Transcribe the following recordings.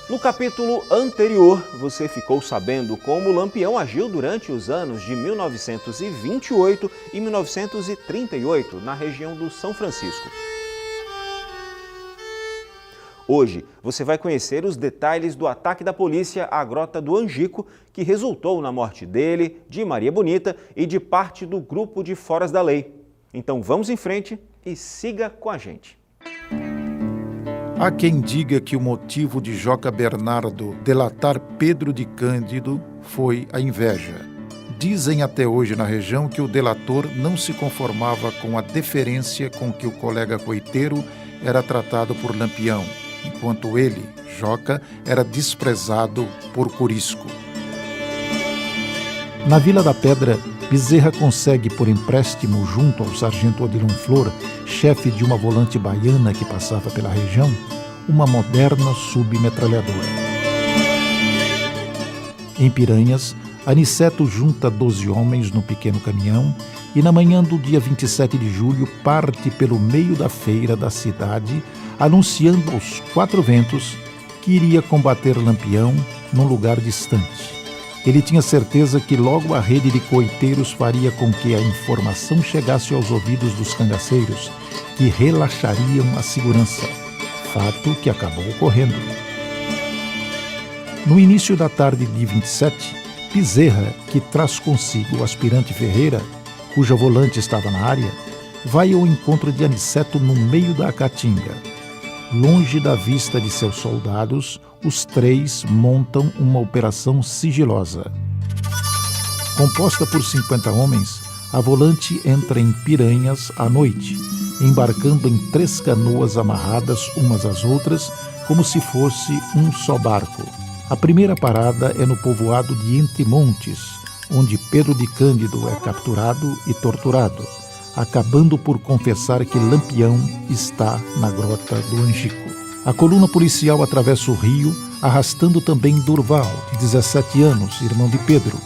No capítulo anterior, você ficou sabendo como o Lampião agiu durante os anos de 1928 e 1938 na região do São Francisco. Hoje, você vai conhecer os detalhes do ataque da polícia à Grota do Angico, que resultou na morte dele, de Maria Bonita e de parte do grupo de Foras da Lei. Então vamos em frente e siga com a gente. Há quem diga que o motivo de Joca Bernardo delatar Pedro de Cândido foi a inveja. Dizem até hoje na região que o delator não se conformava com a deferência com que o colega coiteiro era tratado por Lampião, enquanto ele, Joca, era desprezado por Corisco. Na Vila da Pedra, Bezerra consegue por empréstimo junto ao sargento Odilon Flor, chefe de uma volante baiana que passava pela região, uma moderna submetralhadora. Em Piranhas, Aniceto junta 12 homens no pequeno caminhão e na manhã do dia 27 de julho parte pelo meio da feira da cidade, anunciando aos quatro ventos que iria combater Lampião num lugar distante. Ele tinha certeza que logo a rede de coiteiros faria com que a informação chegasse aos ouvidos dos cangaceiros, que relaxariam a segurança, fato que acabou ocorrendo. No início da tarde de 27, Bezerra, que traz consigo o aspirante Ferreira, cuja volante estava na área, vai ao encontro de Aniceto no meio da caatinga. Longe da vista de seus soldados, os três montam uma operação sigilosa. Composta por 50 homens, a volante entra em Piranhas à noite, embarcando em 3 canoas amarradas umas às outras, como se fosse um só barco. A primeira parada é no povoado de Entre Montes, onde Pedro de Cândido é capturado e torturado, acabando por confessar que Lampião está na Grota do Angico. A coluna policial atravessa o rio, arrastando também Durval, de 17 anos, irmão de Pedro,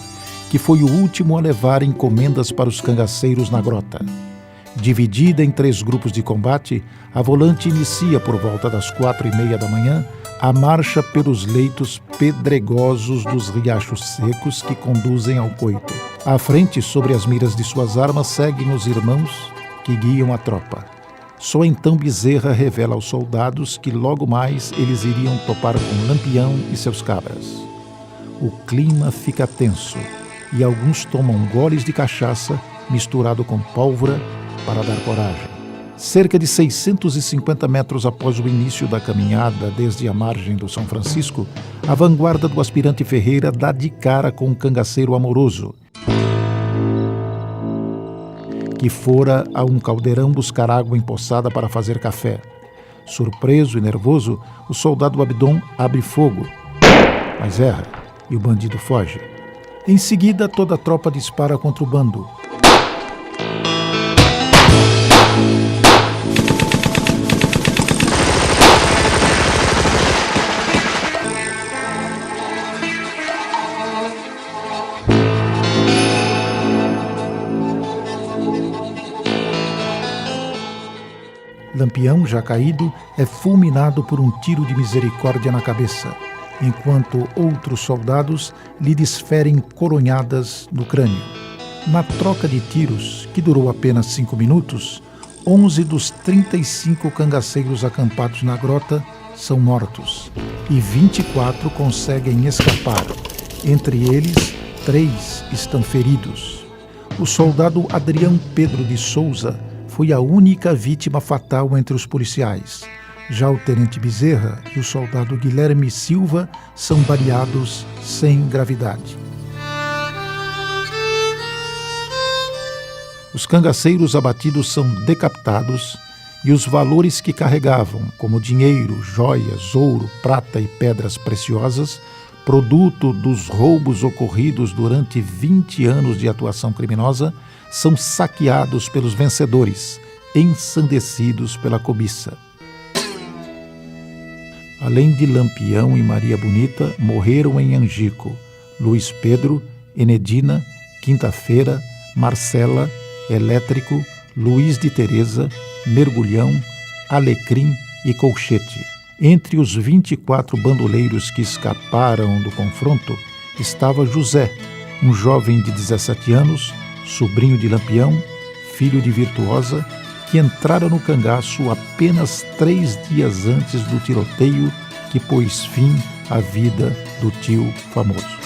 que foi o último a levar encomendas para os cangaceiros na grota. Dividida em 3 grupos de combate, a volante inicia por volta das 4h30 da manhã a marcha pelos leitos pedregosos dos riachos secos que conduzem ao coito. À frente, sobre as miras de suas armas, seguem os irmãos que guiam a tropa. Só então Bezerra revela aos soldados que logo mais eles iriam topar com Lampião e seus cabras. O clima fica tenso e alguns tomam goles de cachaça misturado com pólvora para dar coragem. Cerca de 650 metros após o início da caminhada desde a margem do São Francisco, a vanguarda do aspirante Ferreira dá de cara com um cangaceiro amoroso, que fora a um caldeirão buscar água empoçada para fazer café. Surpreso e nervoso, o soldado Abdon abre fogo, mas erra e o bandido foge. Em seguida, toda a tropa dispara contra o bando. Lampião, já caído, é fulminado por um tiro de misericórdia na cabeça, enquanto outros soldados lhe desferem coronhadas no crânio. Na troca de tiros, que durou apenas 5 minutos, 11 dos 35 cangaceiros acampados na grota são mortos e 24 conseguem escapar. Entre eles, 3 estão feridos. O soldado Adrião Pedro de Souza foi a única vítima fatal entre os policiais. Já o tenente Bezerra e o soldado Guilherme Silva são baleados sem gravidade. Os cangaceiros abatidos são decapitados e os valores que carregavam, como dinheiro, joias, ouro, prata e pedras preciosas, produto dos roubos ocorridos durante 20 anos de atuação criminosa, são saqueados pelos vencedores, ensandecidos pela cobiça. Além de Lampião e Maria Bonita, morreram em Angico Luiz Pedro, Enedina, Quinta-feira, Marcela, Elétrico, Luiz de Teresa, Mergulhão, Alecrim e Colchete. Entre os 24 bandoleiros que escaparam do confronto estava José, um jovem de 17 anos, sobrinho de Lampião, filho de Virtuosa, que entrara no cangaço apenas 3 dias antes do tiroteio que pôs fim à vida do tio famoso.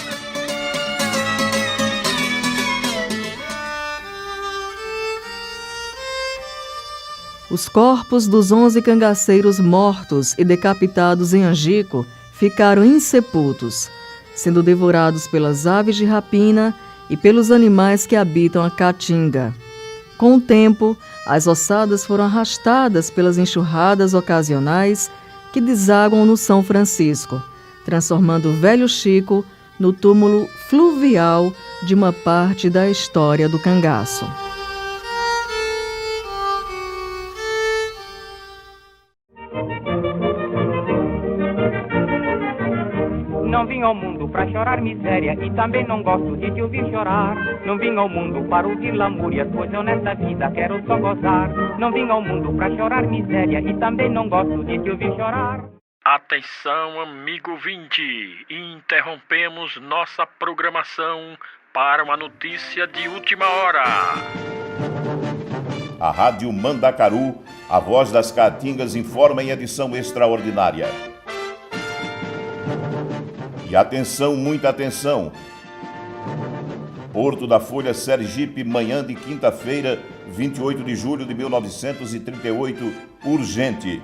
Os corpos dos 11 cangaceiros mortos e decapitados em Angico ficaram insepultos, sendo devorados pelas aves de rapina e pelos animais que habitam a caatinga. Com o tempo, as ossadas foram arrastadas pelas enxurradas ocasionais que desaguam no São Francisco, transformando o Velho Chico no túmulo fluvial de uma parte da história do cangaço. Não vim ao mundo pra chorar miséria e também não gosto de te ouvir chorar. Não vim ao mundo para ouvir lamúrias, pois eu nesta vida quero só gozar. Não vim ao mundo pra chorar miséria e também não gosto de te ouvir chorar. Atenção, amigo ouvinte, interrompemos nossa programação para uma notícia de última hora. A Rádio Mandacaru, a voz das Caatingas, informa em edição extraordinária. E atenção, muita atenção! Porto da Folha, Sergipe, manhã de quinta-feira, 28 de julho de 1938, urgente.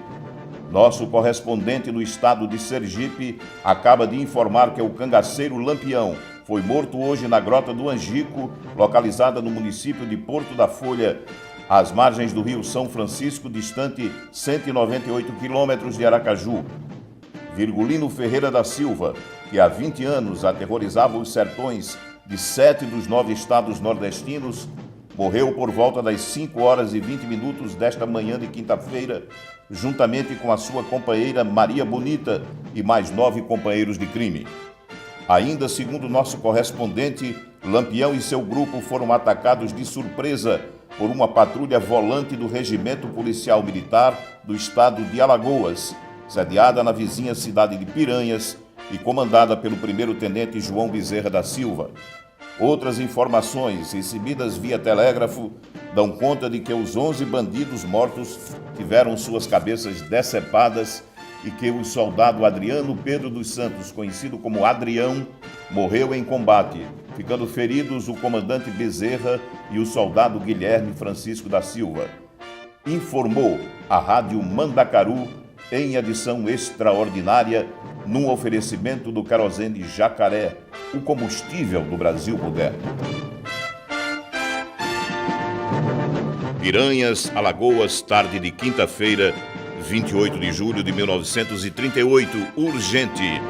Nosso correspondente no estado de Sergipe acaba de informar que o cangaceiro Lampião foi morto hoje na Grota do Angico, localizada no município de Porto da Folha, às margens do rio São Francisco, distante 198 quilômetros de Aracaju. Virgulino Ferreira da Silva, que há 20 anos aterrorizava os sertões de 7 dos 9 estados nordestinos, morreu por volta das 5 horas e 20 minutos desta manhã de quinta-feira, juntamente com a sua companheira Maria Bonita e mais 9 companheiros de crime. Ainda segundo nosso correspondente, Lampião e seu grupo foram atacados de surpresa por uma patrulha volante do Regimento Policial Militar do estado de Alagoas, sediada na vizinha cidade de Piranhas e comandada pelo primeiro-tenente João Bezerra da Silva. Outras informações recebidas via telégrafo dão conta de que os 11 bandidos mortos tiveram suas cabeças decepadas e que o soldado Adriano Pedro dos Santos, conhecido como Adrião, morreu em combate, ficando feridos o comandante Bezerra e o soldado Guilherme Francisco da Silva. Informou a Rádio Mandacaru em edição extraordinária, num oferecimento do querosene Jacaré, o combustível do Brasil moderno. Piranhas, Alagoas, tarde de quinta-feira, 28 de julho de 1938, urgente.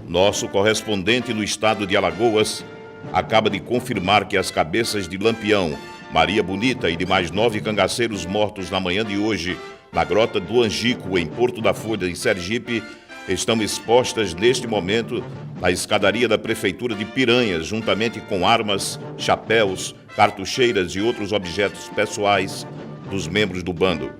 Nosso correspondente no estado de Alagoas acaba de confirmar que as cabeças de Lampião, Maria Bonita e de mais 9 cangaceiros mortos na manhã de hoje, na Grota do Angico, em Porto da Folha, em Sergipe, estão expostas neste momento na escadaria da Prefeitura de Piranhas, juntamente com armas, chapéus, cartucheiras e outros objetos pessoais dos membros do bando.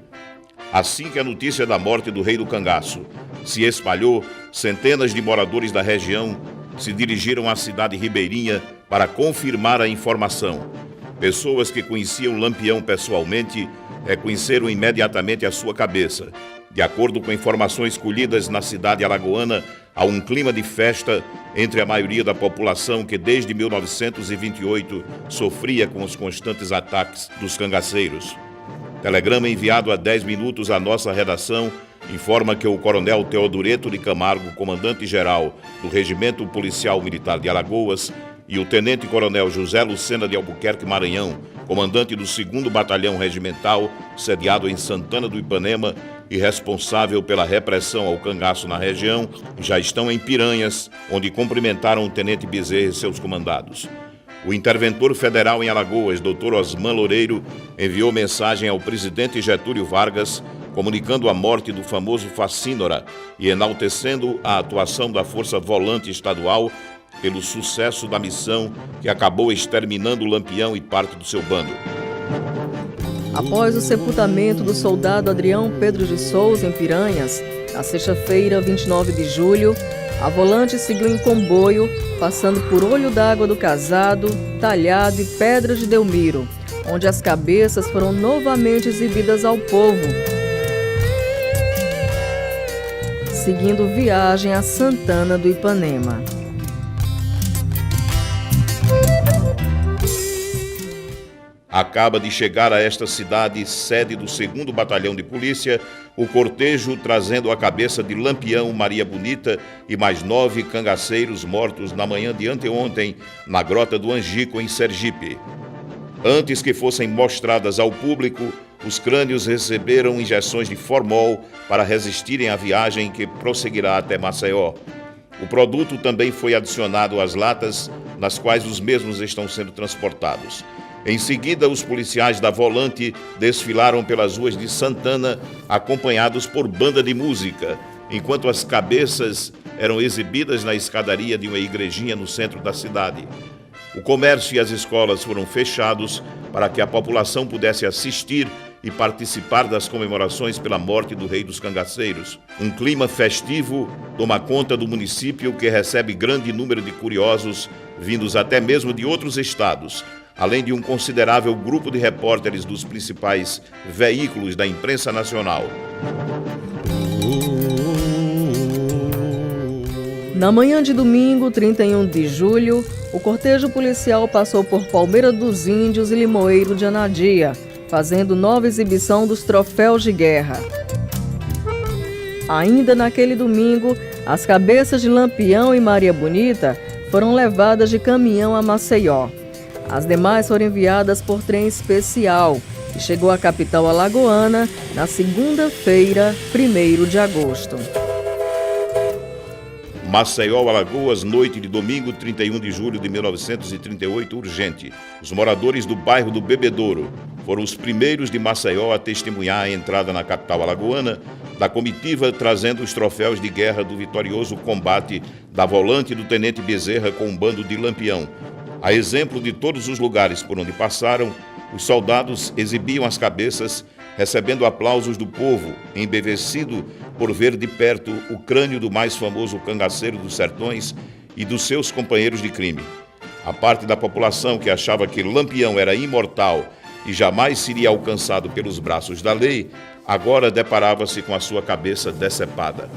Assim que a notícia da morte do rei do cangaço se espalhou, centenas de moradores da região se dirigiram à cidade ribeirinha para confirmar a informação. Pessoas que conheciam Lampião pessoalmente reconheceram imediatamente a sua cabeça. De acordo com informações colhidas na cidade alagoana, há um clima de festa entre a maioria da população que desde 1928 sofria com os constantes ataques dos cangaceiros. Telegrama enviado há 10 minutos à nossa redação informa que o coronel Teodoreto de Camargo, comandante-geral do Regimento Policial Militar de Alagoas, e o tenente-coronel José Lucena de Albuquerque Maranhão, comandante do 2º Batalhão Regimental, sediado em Santana do Ipanema e responsável pela repressão ao cangaço na região, já estão em Piranhas, onde cumprimentaram o tenente Bezerra e seus comandados. O interventor federal em Alagoas, Dr. Osman Loureiro, enviou mensagem ao presidente Getúlio Vargas, comunicando a morte do famoso Facínora e enaltecendo a atuação da Força Volante Estadual pelo sucesso da missão que acabou exterminando o Lampião e parte do seu bando. Após o sepultamento do soldado Adrião Pedro de Souza em Piranhas, na sexta-feira, 29 de julho, a Volante seguiu em comboio, passando por Olho d'Água do Casado, Talhado e Pedra de Delmiro, onde as cabeças foram novamente exibidas ao povo, seguindo viagem a Santana do Ipanema. Acaba de chegar a esta cidade, sede do 2º Batalhão de Polícia, o cortejo trazendo a cabeça de Lampião Maria Bonita e mais 9 cangaceiros mortos na manhã de anteontem na Grota do Angico, em Sergipe. Antes que fossem mostradas ao público, os crânios receberam injeções de formol para resistirem à viagem que prosseguirá até Maceió. O produto também foi adicionado às latas nas quais os mesmos estão sendo transportados. Em seguida, os policiais da Volante desfilaram pelas ruas de Santana, acompanhados por banda de música, enquanto as cabeças eram exibidas na escadaria de uma igrejinha no centro da cidade. O comércio e as escolas foram fechados para que a população pudesse assistir e participar das comemorações pela morte do Rei dos Cangaceiros. Um clima festivo toma conta do município, que recebe grande número de curiosos, vindos até mesmo de outros estados, além de um considerável grupo de repórteres dos principais veículos da imprensa nacional. Na manhã de domingo, 31 de julho, o cortejo policial passou por Palmeira dos Índios e Limoeiro de Anadia, fazendo nova exibição dos troféus de guerra. Ainda naquele domingo, as cabeças de Lampião e Maria Bonita foram levadas de caminhão a Maceió. As demais foram enviadas por trem especial e chegou à capital alagoana na segunda-feira, 1º de agosto. Maceió, Alagoas, noite de domingo, 31 de julho de 1938, urgente. Os moradores do bairro do Bebedouro foram os primeiros de Maceió a testemunhar a entrada na capital alagoana da comitiva trazendo os troféus de guerra do vitorioso combate da Volante do Tenente Bezerra com um bando de Lampião. A exemplo de todos os lugares por onde passaram, os soldados exibiam as cabeças, recebendo aplausos do povo, embevecido por ver de perto o crânio do mais famoso cangaceiro dos sertões e dos seus companheiros de crime. A parte da população que achava que Lampião era imortal e jamais seria alcançado pelos braços da lei, agora deparava-se com a sua cabeça decepada.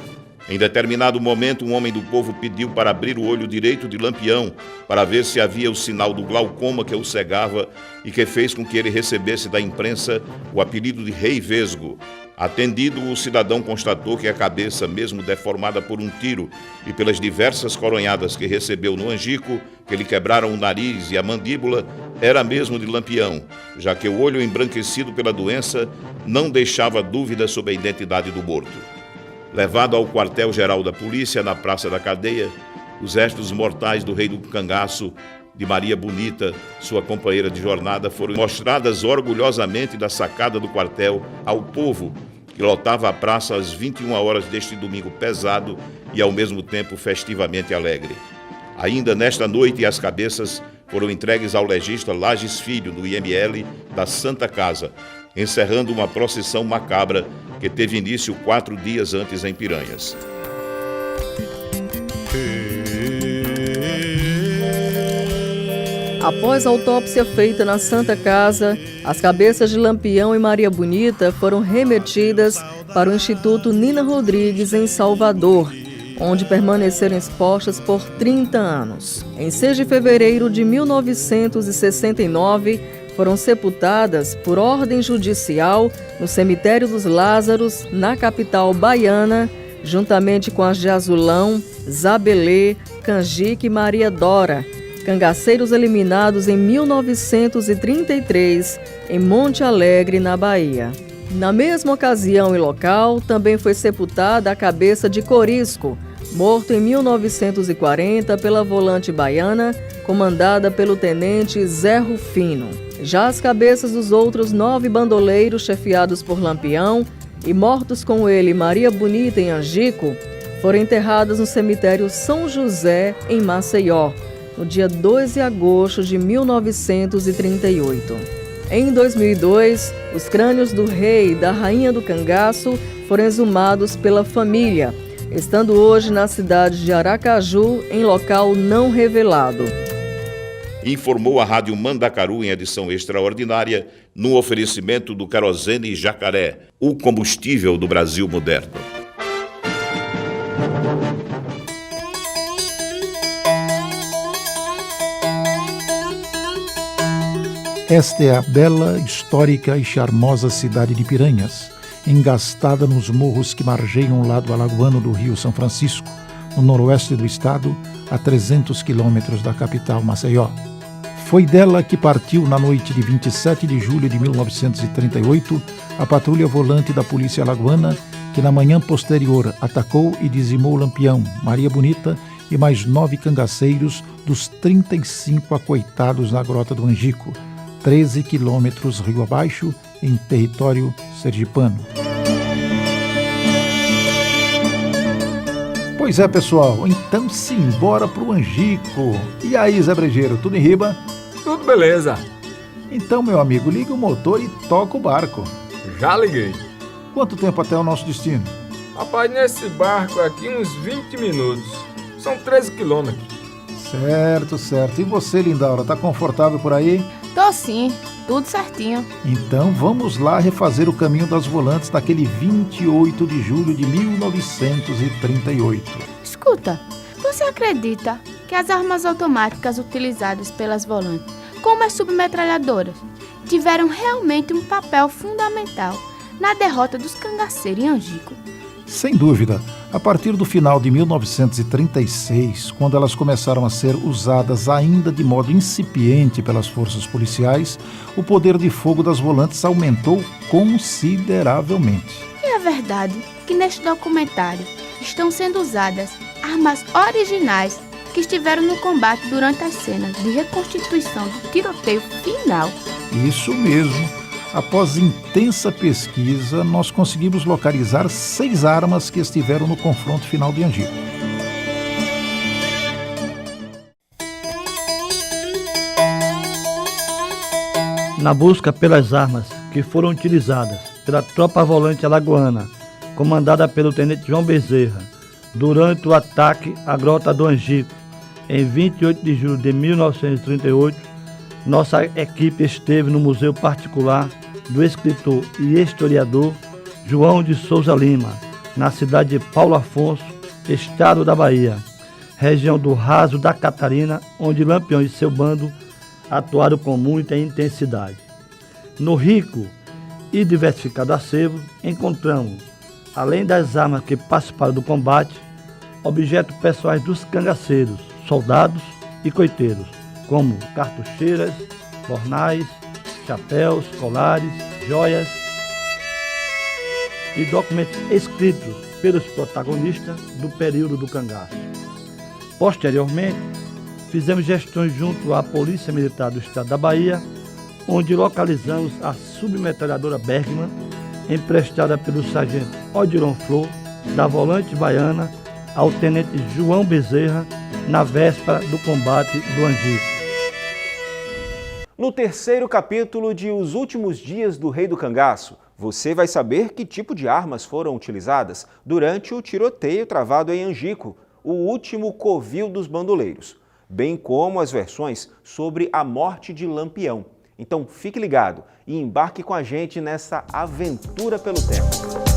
Em determinado momento, um homem do povo pediu para abrir o olho direito de Lampião para ver se havia o sinal do glaucoma que o cegava e que fez com que ele recebesse da imprensa o apelido de Rei Vesgo. Atendido, o cidadão constatou que a cabeça, mesmo deformada por um tiro e pelas diversas coronhadas que recebeu no angico, que lhe quebraram o nariz e a mandíbula, era mesmo de Lampião, já que o olho embranquecido pela doença não deixava dúvida sobre a identidade do morto. Levado ao quartel-geral da polícia, na Praça da Cadeia, os restos mortais do Rei do Cangaço, de Maria Bonita, sua companheira de jornada, foram mostradas orgulhosamente da sacada do quartel ao povo, que lotava a praça às 21 horas deste domingo pesado e, ao mesmo tempo, festivamente alegre. Ainda nesta noite, as cabeças foram entregues ao legista Lages Filho, do IML da Santa Casa, encerrando uma procissão macabra que teve início 4 dias antes em Piranhas. Após a autópsia feita na Santa Casa, as cabeças de Lampião e Maria Bonita foram remetidas para o Instituto Nina Rodrigues, em Salvador, onde permaneceram expostas por 30 anos. Em 6 de fevereiro de 1969, foram sepultadas por ordem judicial no Cemitério dos Lázaros, na capital baiana, juntamente com as de Azulão, Zabelê, Canjique e Maria Dora, cangaceiros eliminados em 1933, em Monte Alegre, na Bahia. Na mesma ocasião e local, também foi sepultada a cabeça de Corisco, morto em 1940 pela volante baiana, comandada pelo tenente Zé Rufino. Já as cabeças dos outros 9 bandoleiros chefiados por Lampião e mortos com ele Maria Bonita em Angico, foram enterradas no cemitério São José, em Maceió, no dia 2 de agosto de 1938. Em 2002, os crânios do rei e da rainha do cangaço foram exumados pela família, estando hoje na cidade de Aracaju, em local não revelado. Informou a Rádio Mandacaru em edição extraordinária, no oferecimento do Querosene Jacaré, o combustível do Brasil moderno. Esta é a bela, histórica e charmosa cidade de Piranhas, engastada nos morros que margeiam o lado alagoano do Rio São Francisco, no noroeste do estado, a 300 quilômetros da capital Maceió. Foi dela que partiu, na noite de 27 de julho de 1938, a patrulha volante da Polícia Alagoana, que na manhã posterior atacou e dizimou Lampião, Maria Bonita e mais 9 cangaceiros dos 35 acoitados na Grota do Angico, 13 quilômetros rio abaixo, em território sergipano. Pois é, pessoal, então simbora pro Angico. E aí, Zé Brejeiro, tudo em riba? Tudo beleza. Então, meu amigo, liga o motor e toca o barco. Já liguei. Quanto tempo até o nosso destino? Rapaz, nesse barco aqui uns 20 minutos. São 13 quilômetros. Certo, certo. E você, Lindaura, tá confortável por aí? Tô sim, tudo certinho. Então vamos lá refazer o caminho das volantes daquele 28 de julho de 1938. Escuta, você acredita que as armas automáticas utilizadas pelas volantes, como as submetralhadoras, tiveram realmente um papel fundamental na derrota dos cangaceiros em Angico? Sem dúvida, a partir do final de 1936, quando elas começaram a ser usadas ainda de modo incipiente pelas forças policiais, o poder de fogo das volantes aumentou consideravelmente. E é verdade que neste documentário estão sendo usadas armas originais que estiveram no combate durante as cenas de reconstituição do tiroteio final. Isso mesmo. Após intensa pesquisa, nós conseguimos localizar 6 armas que estiveram no confronto final de Angico. Na busca pelas armas que foram utilizadas pela tropa volante alagoana, comandada pelo tenente João Bezerra, durante o ataque à Grota do Angico, em 28 de julho de 1938, nossa equipe esteve no Museu Particular do escritor e historiador João de Souza Lima, na cidade de Paulo Afonso, estado da Bahia, região do Raso da Catarina, onde Lampião e seu bando atuaram com muita intensidade. No rico e diversificado acervo, encontramos, além das armas que participaram do combate, objetos pessoais dos cangaceiros, soldados e coiteiros, como cartucheiras, bornais, chapéus, colares, joias e documentos escritos pelos protagonistas do período do cangaço. Posteriormente, fizemos gestões junto à Polícia Militar do Estado da Bahia, onde localizamos a submetralhadora Bergman, emprestada pelo sargento Odilon Flor, da volante baiana, ao tenente João Bezerra, na véspera do combate do Angico. No terceiro capítulo de Os Últimos Dias do Rei do Cangaço, você vai saber que tipo de armas foram utilizadas durante o tiroteio travado em Angico, o último covil dos bandoleiros, bem como as versões sobre a morte de Lampião. Então fique ligado e embarque com a gente nessa aventura pelo tempo.